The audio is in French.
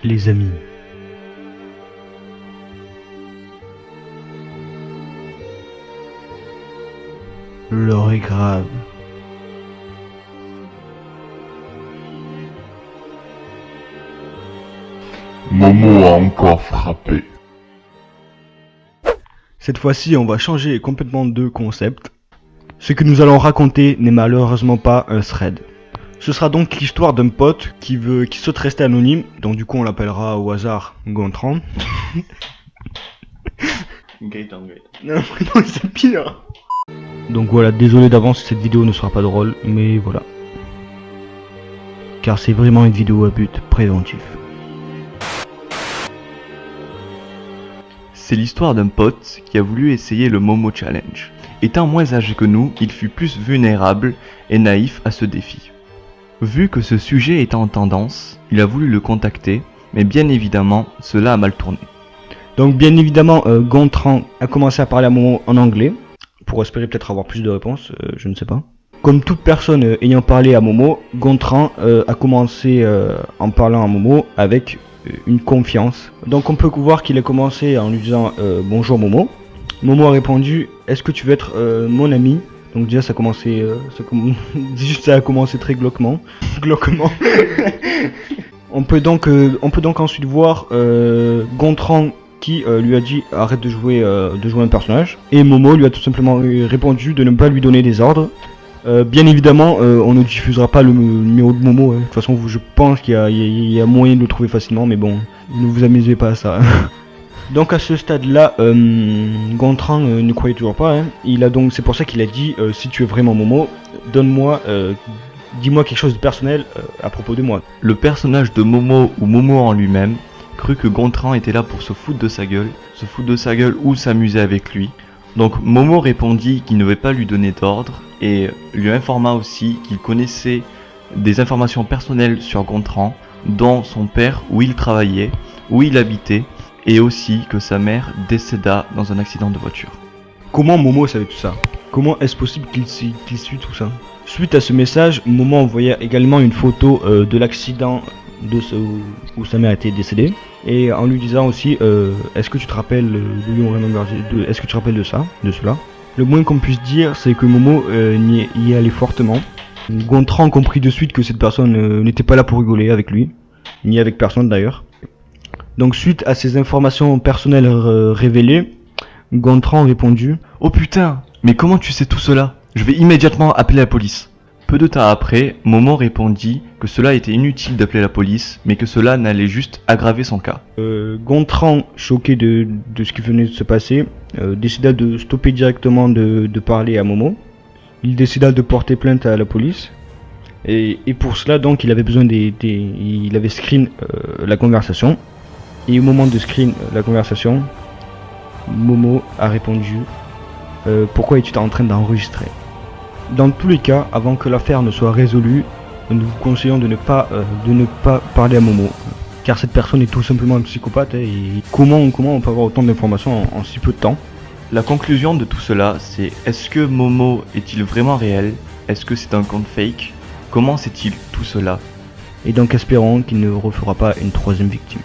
les amis. L'heure est grave. Momo a encore frappé. Cette fois-ci, on va changer complètement de concept. Ce que nous allons raconter n'est malheureusement pas un thread. Ce sera donc l'histoire d'un pote qui souhaite rester anonyme, donc du coup on l'appellera au hasard Gontran. Gaëtan. Non, c'est pire. Donc voilà, désolé d'avance si cette vidéo ne sera pas drôle, mais voilà. Car c'est vraiment une vidéo à but préventif. C'est l'histoire d'un pote qui a voulu essayer le Momo Challenge. Étant moins âgé que nous, il fut plus vulnérable et naïf à ce défi. Vu que ce sujet était en tendance, il a voulu le contacter, mais bien évidemment, cela a mal tourné. Donc bien évidemment, Gontran a commencé à parler à Momo en anglais, pour espérer peut-être avoir plus de réponses, je ne sais pas. Comme toute personne ayant parlé à Momo, Gontran a commencé en parlant à Momo avec une confiance. Donc on peut voir qu'il a commencé en lui disant bonjour Momo. Momo a répondu est-ce que tu veux être mon ami? Donc déjà ça a commencé très glauquement. on peut donc ensuite voir Gontran qui lui a dit arrête de jouer un personnage, et Momo lui a tout simplement répondu de ne pas lui donner des ordres. Bien évidemment on ne diffusera pas le numéro de Momo, hein. De toute façon je pense qu'il y a moyen de le trouver facilement, mais bon, ne vous amusez pas à ça. Donc à ce stade là, Gontran ne croyait toujours pas, hein. C'est pour ça qu'il a dit si tu es vraiment Momo, dis-moi quelque chose de personnel à propos de moi. Le personnage de Momo ou Momo en lui-même crut que Gontran était là pour se foutre de sa gueule ou s'amuser avec lui. Donc Momo répondit qu'il ne devait pas lui donner d'ordre et lui informa aussi qu'il connaissait des informations personnelles sur Gontran, dont son père, où il travaillait, où il habitait, et aussi que sa mère décéda dans un accident de voiture. Comment Momo savait tout ça? Comment est-ce possible qu'il suit tout ça? Suite à ce message, Momo envoya également une photo de l'accident où sa mère était décédée, et en lui disant aussi est-ce que tu te rappelles est-ce que tu te rappelles de cela? Le moins qu'on puisse dire, c'est que Momo y allait fortement. Gontran comprit de suite que cette personne n'était pas là pour rigoler avec lui, ni avec personne d'ailleurs. Donc suite à ces informations personnelles révélées, Gontran répondu oh putain, mais comment tu sais tout cela? Je vais immédiatement appeler la police. Peu de temps après, Momo répondit que cela était inutile d'appeler la police, mais que cela n'allait juste aggraver son cas. Gontran, choqué de ce qui venait de se passer, décida de stopper directement de parler à Momo. Il décida de porter plainte à la police. Et pour cela, donc, il avait besoin il avait screen la conversation. Et au moment de screen la conversation, Momo a répondu pourquoi es-tu en train d'enregistrer? Dans tous les cas, avant que l'affaire ne soit résolue, nous vous conseillons de ne pas parler à Momo, car cette personne est tout simplement un psychopathe, hein, et comment on peut avoir autant d'informations en si peu de temps? La conclusion de tout cela, c'est est-ce que Momo est-il vraiment réel? Est-ce que c'est un compte fake? Comment sait-il tout cela? Et donc espérons qu'il ne refera pas une troisième victime.